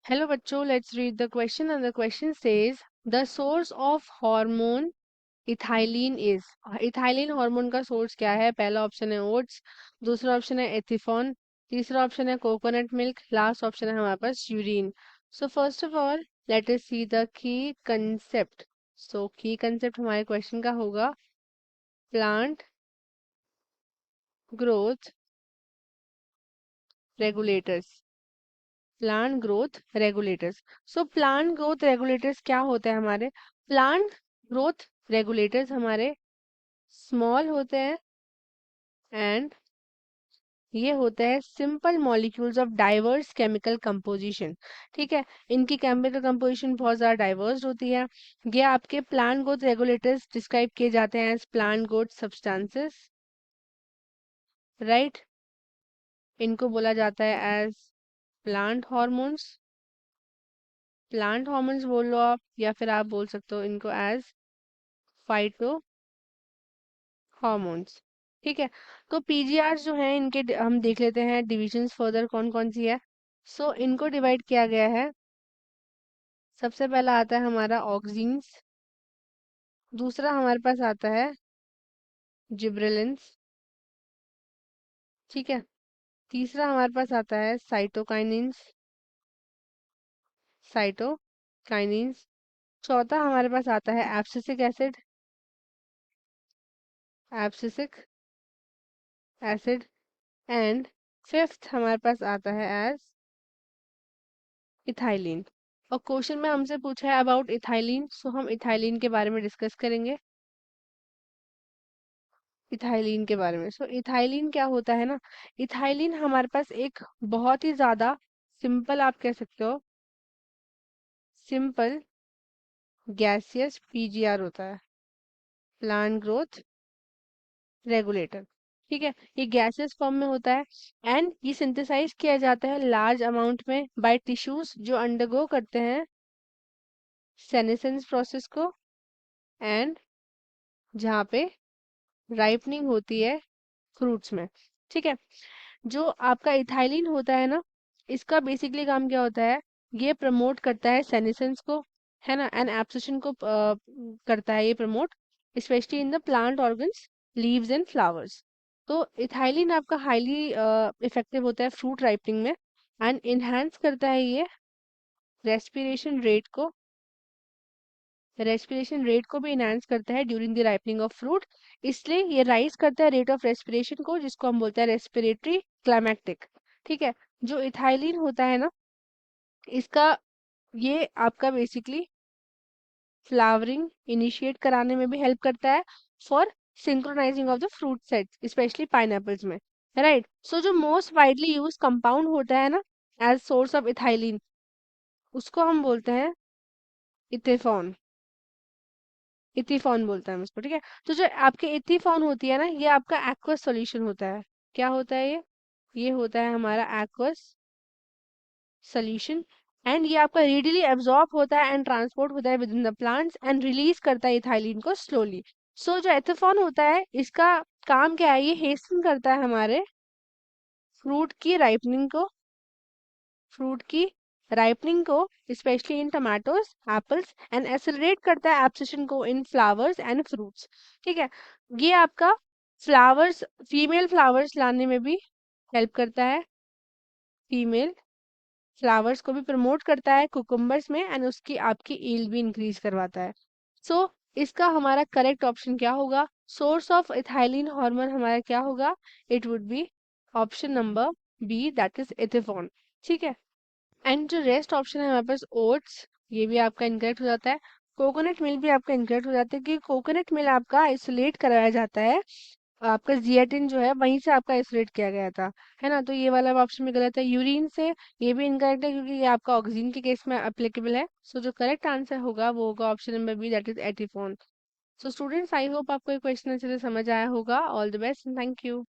Hello बच्चों, let's read the question and the question says the source of hormone ethylene is. Ethylene hormone का source क्या है? पहला option है oats, दूसरा ऑप्शन है एथिफॉन, तीसरा ऑप्शन है कोकोनट मिल्क, लास्ट ऑप्शन है हमारे पास urine. So first of all let us see the key concept. So key concept हमारे क्वेश्चन का होगा plant growth regulators. Plant growth regulators. So plant growth regulators क्या होते हैं? हमारे प्लांट ग्रोथ रेगुलेटर्स हमारे स्मॉल होते हैं एंड ये होता है simple molecules of diverse chemical composition. ठीक है, इनकी केमिकल कंपोजिशन बहुत ज़्यादा डाइवर्स होती है। ये आपके प्लांट ग्रोथ रेगुलेटर्स डिस्क्राइब किए जाते हैं as plant growth substances, right. इनको बोला जाता है as plant hormones. Plant hormones बोल लो आप, या फिर आप बोल सकते हो इनको एज फाइटो हॉर्मोन्स। ठीक है, तो पीजीआर जो है इनके हम देख लेते हैं डिविजन्स फर्दर कौन कौन सी है। सो इनको डिवाइड किया गया है। सबसे पहला आता है हमारा ऑक्सीन्स, दूसरा हमारे पास आता है जिब्रेलिन्स, ठीक है, तीसरा हमारे पास आता है साइटोकाइनिन्स, साइटोकाइनिन्स, चौथा हमारे पास आता है abscisic acid, abscisic acid, and fifth हमारे पास आता है एज इथाइलिन। और क्वेश्चन में हमसे पूछा है अबाउट इथाइलिन, सो हम इथाइलिन के बारे में डिस्कस करेंगे। इथाइलिन के बारे में, सो इथाइलिन क्या होता है ना, इथाइलिन हमारे पास एक बहुत ही ज्यादा सिंपल, आप कह सकते हो सिंपल गैसियस पीजीआर होता है, प्लांट ग्रोथ रेगुलेटर। ठीक है, ये गैसियस फॉर्म में होता है एंड ये सिंथेसाइज किया जाता है लार्ज अमाउंट में बाय टिश्यूज जो अंडरगो करते हैं सेनेसेंस प्रोसेस को, एंड जहाँ पे राइपनिंग होती है फ्रूट्स में। ठीक है, जो आपका इथाइलिन होता है ना, इसका बेसिकली काम क्या होता है, ये प्रमोट करता है सेनेसेंस को, है ना, एंड एब्सिशन को करता है ये promote, specially in the plant organs, leaves and flowers. तो इथाइलिन आपका हाईली इफेक्टिव होता है फ्रूट राइपनिंग में एंड इनहेंस करता है ये रेस्पिरेशन रेट को, रेस्पिरेशन रेट को भी इनहेंस करता है during the ripening of fruit. इसलिए ये राइज करता है रेट ऑफ रेस्पिरेशन को, जिसको हम बोलते हैं रेस्पिरेटरी क्लाइमैक्टिक। ठीक है, जो इथाइलिन होता है ना, इसका ये आपका बेसिकली फ्लावरिंग इनिशिएट कराने में भी हेल्प करता है for synchronising of the fruit sets, specially pineapples में, राइट। सो जो मोस्ट वाइडली यूज कंपाउंड होता है ना एज सोर्स ऑफ इथाइलिन, उसको हम बोलते हैं इथेफॉन। इथिफॉन बोलते हैं हम इसको, ठीक है। तो जो आपके इथिफॉन होती है ना, ये आपका एक्वस सॉल्यूशन होता है। क्या होता है ये होता है हमारा एक्वस सॉल्यूशन एंड ये आपका रेडिली एब्जॉर्ब होता है एंड ट्रांसपोर्ट होता है with in the plants and release करता है इथाइलिन को स्लोली। सो जो एथिफॉन होता है इसका काम क्या है, ये हेस्टन करता है हमारे फ्रूट की राइपनिंग को, फ्रूट की राइपनिंग को, specially in tomatoes apples, and accelerate करता है एब्सिशन को इन फ्लावर्स एंड फ्रूट्स। ठीक है, ये आपका फ्लावर्स, फीमेल फ्लावर्स लाने में भी हेल्प करता है, फीमेल फ्लावर्स को भी प्रमोट करता है कुकुम्बर्स में एंड उसकी आपकी ईल्ड भी इंक्रीज करवाता है। सो इसका हमारा करेक्ट ऑप्शन क्या होगा, सोर्स ऑफ इथाइलिन हार्मोन हमारा क्या होगा, it would be option number B, that is ethephon. ठीक है, एंड जो रेस्ट ऑप्शन है हमारे पास ओट्स, ये भी आपका इनकरेक्ट हो जाता है। कोकोनट मिल्क भी आपका इनकरेक्ट हो जाता है, कि कोकोनट मिल्क आपका आइसोलेट कराया जाता है, आपका जियाटिन जो है वहीं से आपका आइसोलेट किया गया था, है ना। तो ये वाला ऑप्शन भी गलत है। यूरिन से, ये भी इनकरेक्ट है क्योंकि ये आपका ऑक्सीजन के केस में अप्लीकेबल है। सो जो करेक्ट आंसर होगा वो होगा option number B, that is ethephon. So students, I hope आपको ये क्वेश्चन अच्छे से समझ आया होगा। All the best, thank you.